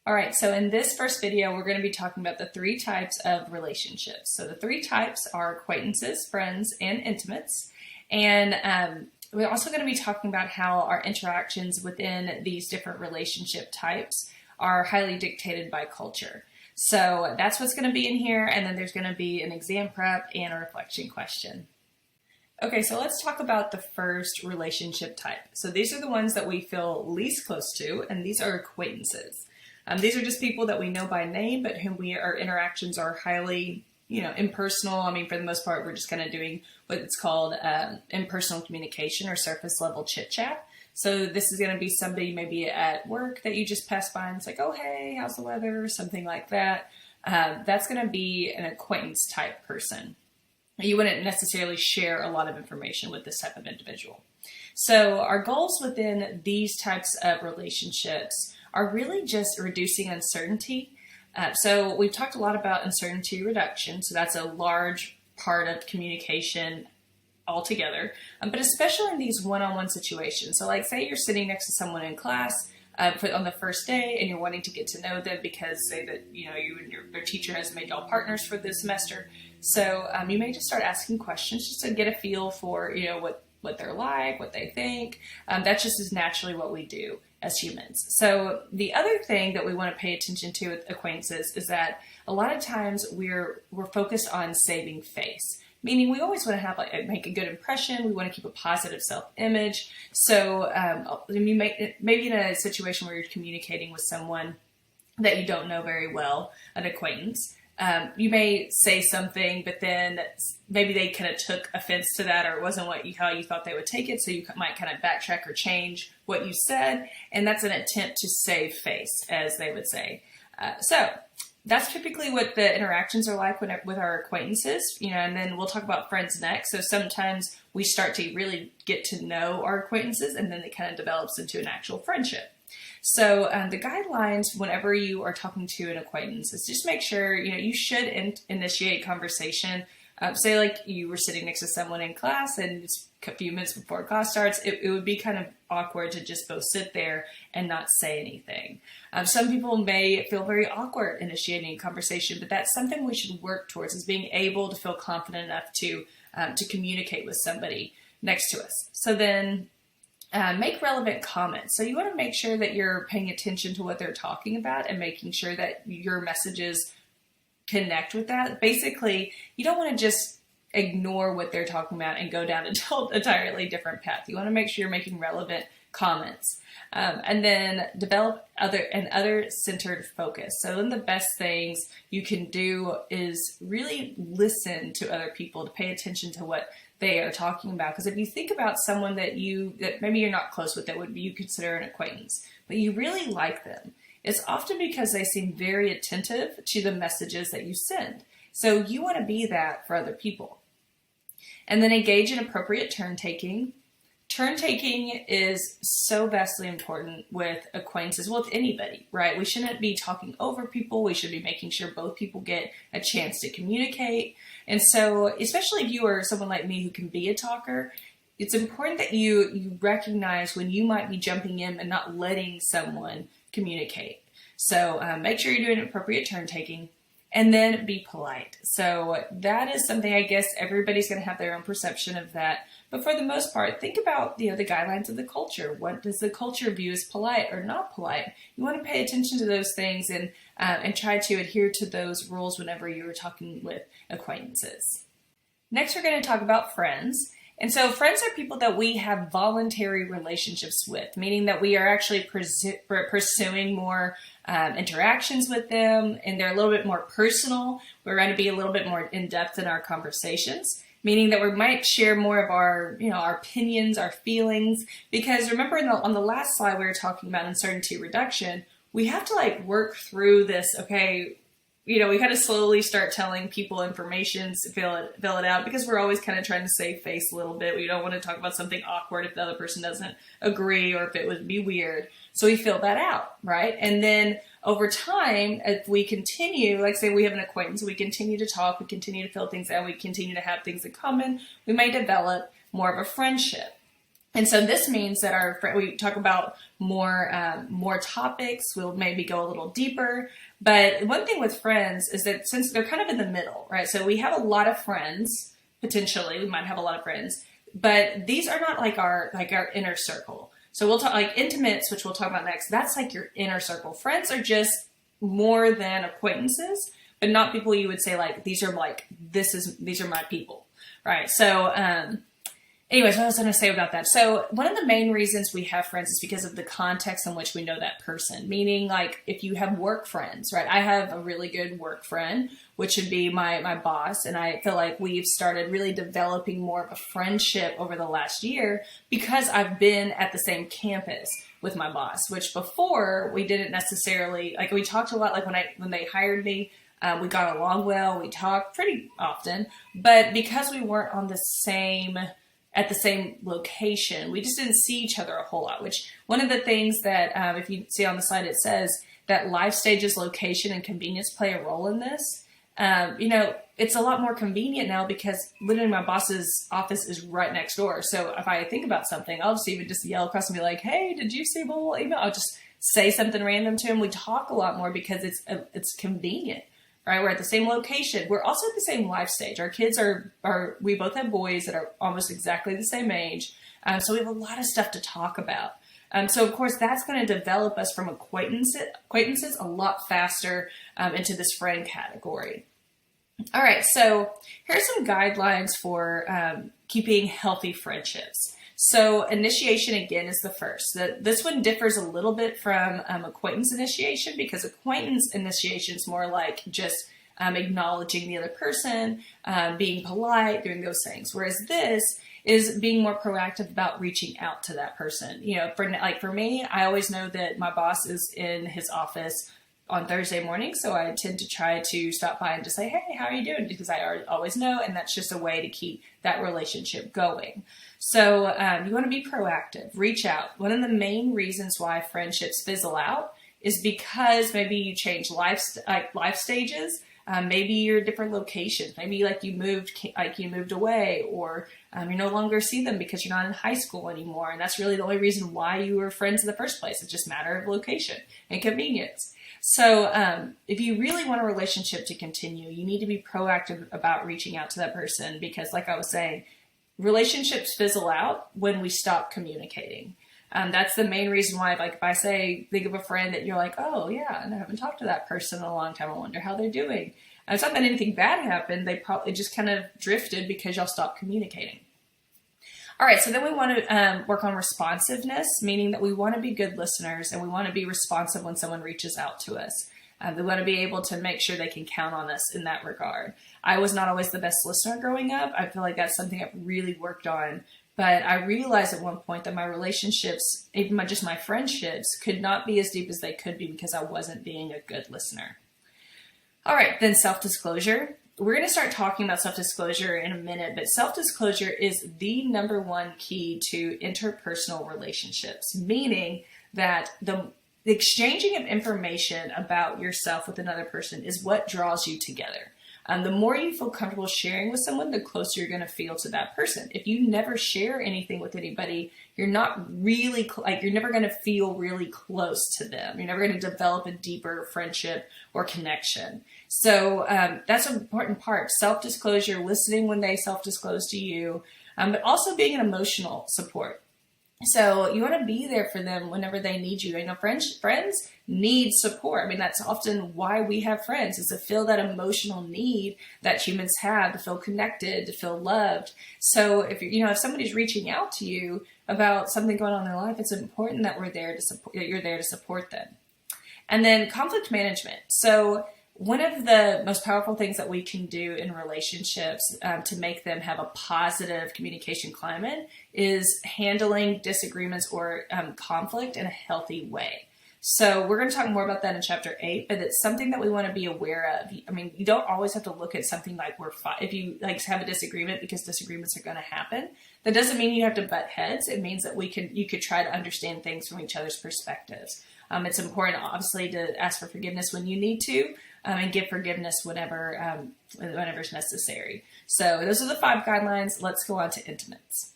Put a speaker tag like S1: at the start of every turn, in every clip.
S1: All right, so in this first video, we're going to be talking about the three types of relationships. So the three types are acquaintances, friends, and intimates. And we're also going to be talking about how our interactions within these different relationship types are highly dictated by culture. So that's what's going to be in here, and then there's going to be an exam prep and a reflection question. Okay, so let's talk about the first relationship type. So these are the ones that we feel least close to, and these are acquaintances. These are just people that we know by name, but whom our interactions are highly, impersonal. I mean, for the most part, we're just kind of doing what it's called impersonal communication or surface level chit chat. So this is going to be somebody maybe at work that you just pass by and it's like, oh, hey, how's the weather? Or something like that. That's going to be an acquaintance type person. You wouldn't necessarily share a lot of information with this type of individual. So our goals within these types of relationships are really just reducing uncertainty. So we've talked a lot about uncertainty reduction. So that's a large part of communication altogether, but especially in these one-on-one situations. So like say you're sitting next to someone in class on the first day and you're wanting to get to know them because say that, you and their teacher has made y'all partners for this semester. So you may just start asking questions just to get a feel for, what they're like, what they think. That just is naturally what we do as humans. So the other thing that we want to pay attention to with acquaintances is that a lot of times we're focused on saving face, meaning we always want to have make a good impression. We want to keep a positive self-image. So maybe in a situation where you're communicating with someone that you don't know very well, an acquaintance, you may say something, but then maybe they kind of took offense to that, or it wasn't how you thought they would take it. So you might kind of backtrack or change what you said. And that's an attempt to save face, as they would say. So that's typically what the interactions are like with our acquaintances, and then we'll talk about friends next. So sometimes we start to really get to know our acquaintances, and then it kind of develops into an actual friendship. So the guidelines whenever you are talking to an acquaintance is just make sure, you should initiate conversation. Say like you were sitting next to someone in class and it's a few minutes before class starts, it would be kind of awkward to just both sit there and not say anything. Some people may feel very awkward initiating a conversation, but that's something we should work towards, is being able to feel confident enough to communicate with somebody next to us. So then make relevant comments. So you want to make sure that you're paying attention to what they're talking about and making sure that your messages connect with that. Basically, you don't want to just ignore what they're talking about and go down an entirely different path. You want to make sure you're making relevant comments. And then develop other-centered focus. So one of the best things you can do is really listen to other people, to pay attention to what they are talking about. Because if you think about someone that maybe you're not close with, that you consider an acquaintance, but you really like them, it's often because they seem very attentive to the messages that you send. So you want to be that for other people. And then engage in appropriate turn-taking. Turn-taking is so vastly important with acquaintances, with anybody, right? We shouldn't be talking over people. We should be making sure both people get a chance to communicate. And so, especially if you are someone like me who can be a talker, it's important that you recognize when you might be jumping in and not letting someone communicate. So make sure you're doing appropriate turn-taking. And then be polite. So that is something, I guess everybody's going to have their own perception of that. But for the most part, think about the guidelines of the culture. What does the culture view as polite or not polite? You want to pay attention to those things and try to adhere to those rules whenever you're talking with acquaintances. Next, we're going to talk about friends. And so friends are people that we have voluntary relationships with, meaning that we are actually pursuing more interactions with them, and they're a little bit more personal. We're going to be a little bit more in-depth in our conversations, meaning that we might share more of our, our opinions, our feelings, because remember on the last slide we were talking about uncertainty reduction. We have to work through this, okay, we kind of slowly start telling people information to fill it out, because we're always kind of trying to save face a little bit. We don't want to talk about something awkward if the other person doesn't agree or if it would be weird. So we fill that out, right? And then over time, if we continue, like say we have an acquaintance, we continue to talk, we continue to fill things out, we continue to have things in common, we may develop more of a friendship. And so this means that we talk about more topics. We'll maybe go a little deeper. But one thing with friends is that since they're kind of in the middle, right? So we have a lot of friends, potentially. We might have a lot of friends, but these are not like our inner circle. So we'll talk like intimates, which we'll talk about next. That's like your inner circle. Friends are just more than acquaintances, but not people you would say like these are my people, right? So anyways, what I was going to say about that. So one of the main reasons we have friends is because of the context in which we know that person. Meaning, like, if you have work friends, right? I have a really good work friend, which would be my boss. And I feel like we've started really developing more of a friendship over the last year because I've been at the same campus with my boss, which before we didn't necessarily, like, we talked a lot, like when they hired me. We got along well. We talked pretty often. But because we weren't at the same location, we just didn't see each other a whole lot, which one of the things that, if you see on the slide, it says that life stages, location, and convenience play a role in this. It's a lot more convenient now because literally my boss's office is right next door. So if I think about something, I'll just even just yell across and be like, hey, did you see my little email? I'll just say something random to him. We talk a lot more because it's convenient. Right, we're at the same location. We're also at the same life stage. Our kids we both have boys that are almost exactly the same age. So we have a lot of stuff to talk about. So of course that's going to develop us from acquaintances a lot faster into this friend category. All right, so here's some guidelines for keeping healthy friendships. So initiation, again, is the first. This one differs a little bit from acquaintance initiation because acquaintance initiation is more like just acknowledging the other person, being polite, doing those things. Whereas this is being more proactive about reaching out to that person. For me, I always know that my boss is in his office on Thursday morning, so I tend to try to stop by and just say, hey, how are you doing? Because I always know, and that's just a way to keep that relationship going. So you want to be proactive, reach out. One of the main reasons why friendships fizzle out is because maybe you change life stages, maybe you're different locations, maybe you moved away, or you no longer see them because you're not in high school anymore, and that's really the only reason why you were friends in the first place. It's just a matter of location and convenience. So if you really want a relationship to continue, you need to be proactive about reaching out to that person because, like I was saying, relationships fizzle out when we stop communicating. That's the main reason why, if I say, think of a friend that you're like, oh yeah, and I haven't talked to that person in a long time. I wonder how they're doing. And it's not that anything bad happened. They probably just kind of drifted because y'all stopped communicating. All right, so then we want to work on responsiveness, meaning that we want to be good listeners and we want to be responsive when someone reaches out to us. We want to be able to make sure they can count on us in that regard. I was not always the best listener growing up. I feel like that's something I've really worked on. But I realized at one point that my relationships, even my friendships, could not be as deep as they could be because I wasn't being a good listener. All right, then self-disclosure. We're going to start talking about self-disclosure in a minute, but self-disclosure is the number one key to interpersonal relationships, meaning that the exchanging of information about yourself with another person is what draws you together. The more you feel comfortable sharing with someone, the closer you're going to feel to that person. If you never share anything with anybody, you're not really, you're never going to feel really close to them. You're never going to develop a deeper friendship or connection. So that's an important part. Self-disclosure, listening when they self-disclose to you, but also being an emotional support. So you want to be there for them whenever they need you. Friends need support. I mean, that's often why we have friends, is to fill that emotional need that humans have, to feel connected, to feel loved. So if somebody's reaching out to you about something going on in their life, it's important that you're there to support them. And then conflict management. So one of the most powerful things that we can do in relationships to make them have a positive communication climate is handling disagreements or conflict in a healthy way. So we're going to talk more about that in chapter 8, but it's something that we want to be aware of. I mean, you don't always have to look at something like if you have a disagreement, because disagreements are going to happen. That doesn't mean you have to butt heads. It means that you could try to understand things from each other's perspectives. It's important, obviously, to ask for forgiveness when you need to, and give forgiveness whenever it's necessary. So those are the 5 guidelines. Let's go on to intimates.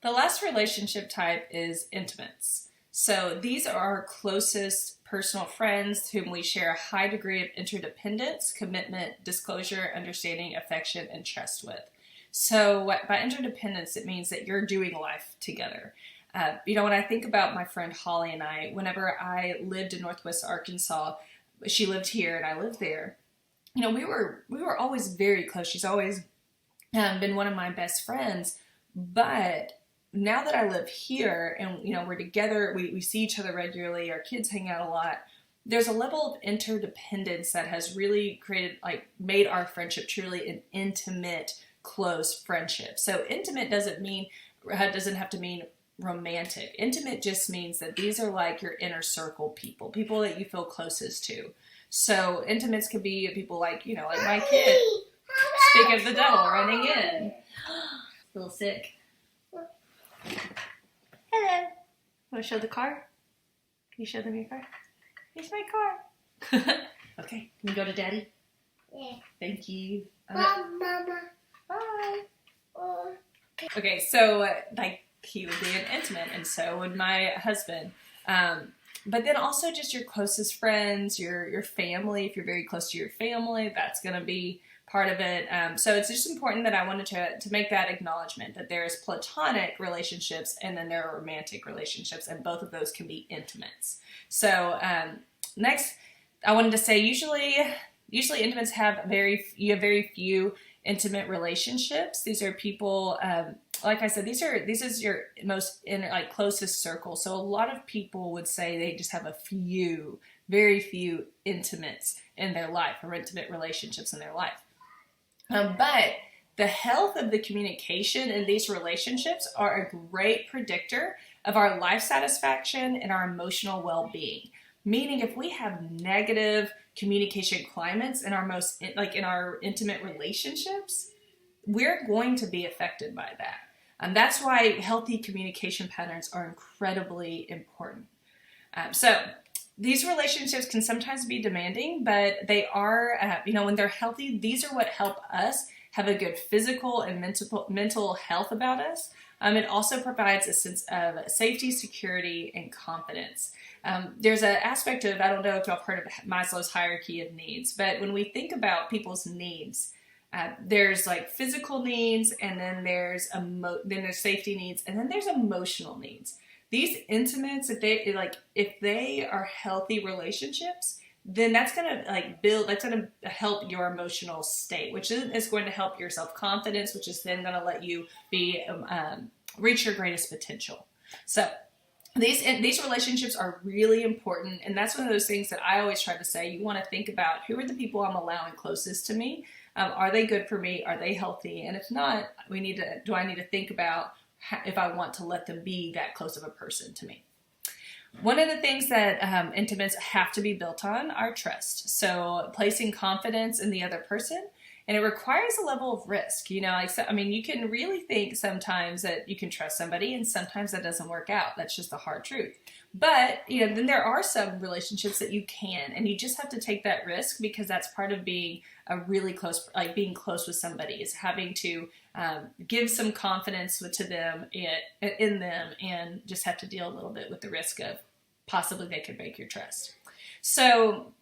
S1: The last relationship type is intimates. So these are our closest personal friends whom we share a high degree of interdependence, commitment, disclosure, understanding, affection, and trust with. So by interdependence, it means that you're doing life together. When I think about my friend Holly and I, whenever I lived in Northwest Arkansas, she lived here and I lived there. We were always very close. She's always been one of my best friends. But now that I live here and, we're together, we see each other regularly, our kids hang out a lot, there's a level of interdependence that has really made our friendship truly an intimate, close friendship. So intimate doesn't have to mean romantic. Intimate just means that these are like your inner circle people that you feel closest to. So intimates could be people like my kid. Speak of the devil running in. A little sick. Hello. Want to show the car? Can you show them your car? Here's my car. Okay. Can we go to Daddy?
S2: Yeah.
S1: Thank you.
S2: Mama.
S1: Bye. Okay, so he would be an intimate, and so would my husband. But then also just your closest friends, your family. If you're very close to your family, that's going to be part of it. So it's just important that I wanted to make that acknowledgement that there's platonic relationships and then there are romantic relationships, and both of those can be intimates. So next, I wanted to say usually intimates have very few intimate relationships. These are people, like I said, this is your most closest circle. So a lot of people would say they just have very few intimates in their life, or intimate relationships in their life. But the health of the communication in these relationships are a great predictor of our life satisfaction and our emotional well-being. Meaning, if we have negative communication climates in our intimate relationships, we're going to be affected by that. And that's why healthy communication patterns are incredibly important. So these relationships can sometimes be demanding, but they are, when they're healthy, these are what help us have a good physical and mental health about us. It also provides a sense of safety, security, and confidence. There's an aspect of, I don't know if y'all have heard of Maslow's hierarchy of needs, but when we think about people's needs, there's physical needs, and then there's safety needs, and then there's emotional needs. These intimates, if they are healthy relationships, then that's going to help your emotional state, which is going to help your self-confidence, which is then going to let you reach your greatest potential. So these relationships are really important, and that's one of those things that I always try to say. You want to think about, who are the people I'm allowing closest to me? Are they good for me? Are they healthy? And if not, do I need to think about if I want to let them be that close of a person to me? One of the things that intimates have to be built on are trust. So placing confidence in the other person, and it requires a level of risk. You can really think sometimes that you can trust somebody, and sometimes that doesn't work out. That's just the hard truth. But, then there are some relationships that you can, and you just have to take that risk, because that's part of being a really close, being close with somebody, is having to give some confidence to them in them, and just have to deal a little bit with the risk of possibly they could break your trust. So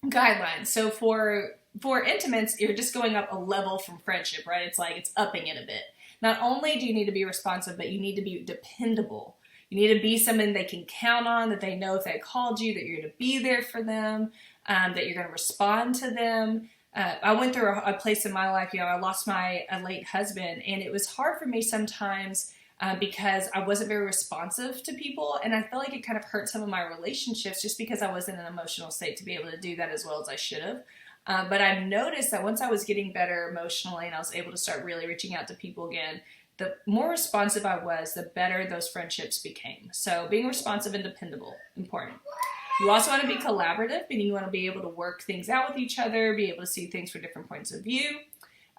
S1: guidelines. So for intimates, you're just going up a level from friendship, right? It's upping it a bit. Not only do you need to be responsive, but you need to be dependable. You need to be someone they can count on, that they know if they called you, that you're going to be there for them, that you're going to respond to them. I went through a place in my life, I lost my late husband, and it was hard for me sometimes because I wasn't very responsive to people, and I feel like it kind of hurt some of my relationships just because I wasn't in an emotional state to be able to do that as well as I should have. But I've noticed that once I was getting better emotionally and I was able to start really reaching out to people again, the more responsive I was, the better those friendships became. So being responsive and dependable, important. You also want to be collaborative, meaning you want to be able to work things out with each other, be able to see things from different points of view.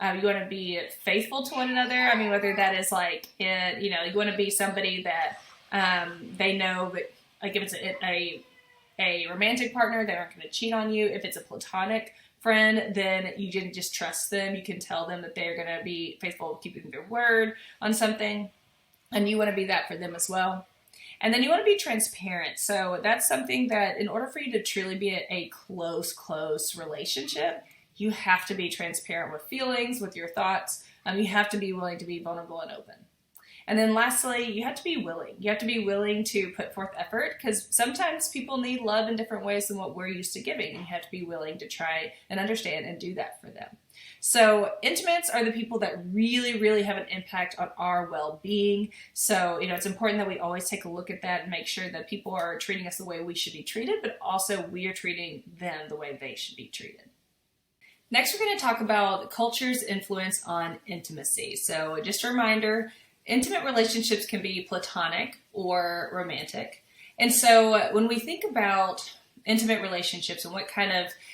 S1: You want to be faithful to one another. Whether that is you want to be somebody that they know, but if it's a romantic partner, they aren't going to cheat on you. If it's a platonic friend, then you can just trust them. You can tell them that they're going to be faithful, keeping their word on something. and you want to be that for them as well. And then you want to be transparent. So that's something that in order for you to truly be a close relationship, you have to be transparent with feelings, with your thoughts. You have to be willing to be vulnerable and open. And then lastly, you have to be willing. You have to be willing to put forth effort, because sometimes people need love in different ways than what we're used to giving. And you have to be willing to try and understand and do that for them. So intimates are the people that really have an impact on our well-being. So, it's important that we always take a look at that and make sure that people are treating us the way we should be treated, but also we are treating them the way they should be treated. Next, we're going to talk about culture's influence on intimacy. So just a reminder, intimate relationships can be platonic or romantic. And so when we think about intimate relationships and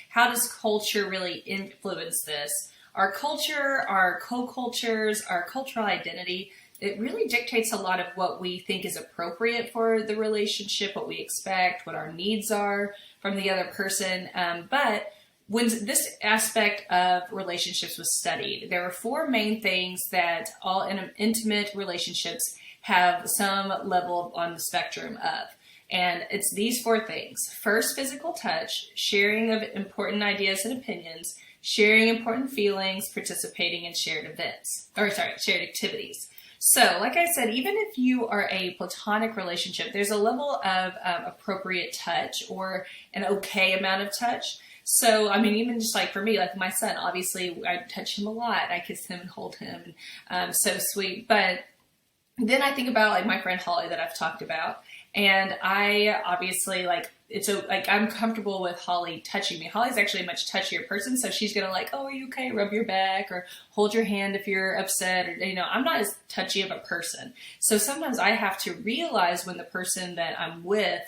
S1: how does culture really influence this? Our culture, our co-cultures, our cultural identity, it really dictates a lot of what we think is appropriate for the relationship, what we expect, what our needs are from the other person. But when this aspect of relationships was studied, there were 4 main things that all intimate relationships have some level on the spectrum of. And it's these 4 things. First, physical touch, sharing of important ideas and opinions, sharing important feelings, participating in shared activities. So, like I said, even if you are a platonic relationship, there's a level of appropriate touch or an okay amount of touch. So, even just like for me, like my son, obviously I touch him a lot. I kiss him and hold him, and so sweet. But then I think about like my friend Holly that I've talked about, and I obviously I'm comfortable with Holly touching me. Holly's actually a much touchier person, so she's gonna oh, are you okay? Rub your back or hold your hand if you're upset, or I'm not as touchy of a person. So sometimes I have to realize when the person that I'm with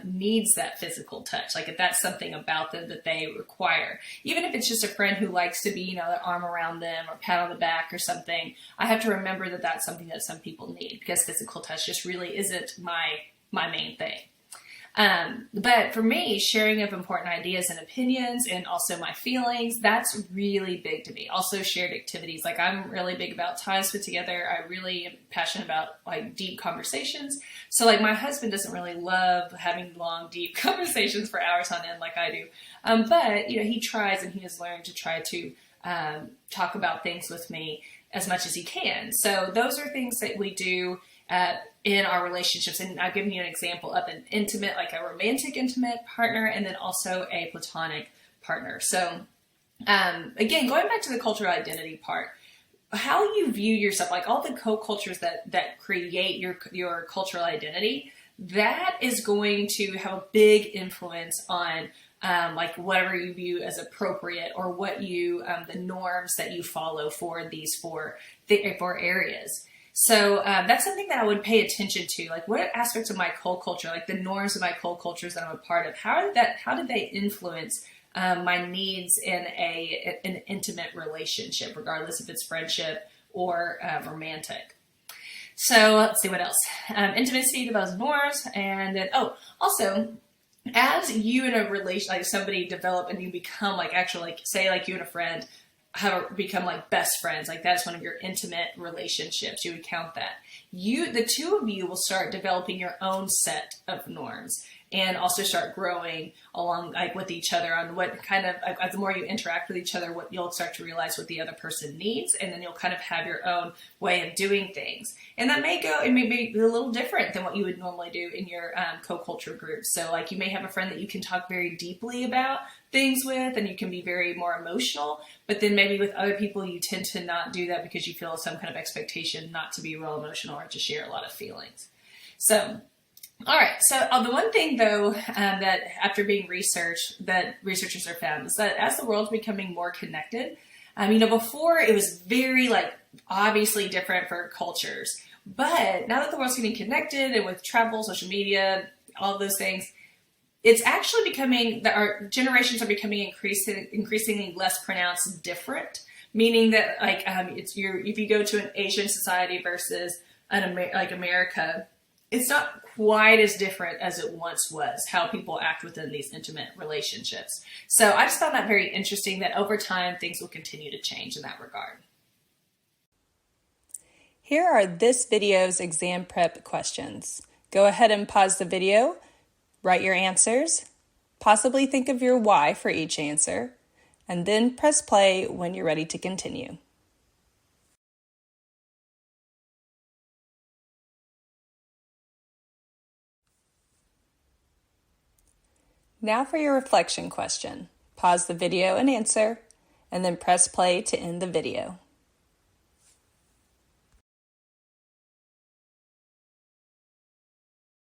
S1: needs that physical touch, like if that's something about them that they require. Even if it's just a friend who likes to be, their arm around them or pat on the back or something, I have to remember that that's something that some people need, because physical touch just really isn't my main thing. But for me, sharing of important ideas and opinions and also my feelings, that's really big to me. Also shared activities. Like I'm really big about times put together. I really am passionate about deep conversations. So my husband doesn't really love having long, deep conversations for hours on end like I do. But he tries, and he has learned to try to, talk about things with me as much as he can. So those are things that we do in our relationships. And I've given you an example of an intimate, like a romantic intimate partner, and then also a platonic partner. So again, going back to the cultural identity part, how you view yourself, like all the co-cultures that create your cultural identity, that is going to have a big influence on whatever you view as appropriate, or what you the norms that you follow for these four areas. So that's something that I would pay attention to. Like, what aspects of my culture, like the norms of my cultures that I'm a part of, how did they influence my needs in an intimate relationship, regardless if it's friendship or romantic. So let's see what else. Intimacy develops norms, and then also, as you in a relation, like somebody develop and you become say you and a friend become best friends, that's one of your intimate relationships, you would count that. The two of you will start developing your own set of norms, and also start growing along with each other on what kind of, the more you interact with each other, what you'll start to realize what the other person needs, and then you'll kind of have your own way of doing things. And it may be a little different than what you would normally do in your co-culture group. So you may have a friend that you can talk very deeply about things with, and you can be very more emotional, but then maybe with other people you tend to not do that because you feel some kind of expectation not to be real emotional or to share a lot of feelings. So all right, so the one thing, though, that after being researched, that researchers have found is that as the world's becoming more connected, before it was very, obviously different for cultures. But now that the world's getting connected, and with travel, social media, all those things, it's actually becoming that our generations are becoming increasingly less pronounced different. Meaning that, if you go to an Asian society versus America, it's not quite as different as it once was, how people act within these intimate relationships. So I just found that very interesting, that over time things will continue to change in that regard.
S2: Here are this video's exam prep questions. Go ahead and pause the video, write your answers, possibly think of your why for each answer, and then press play when you're ready to continue. Now for your reflection question. Pause the video and answer, and then press play to end the video.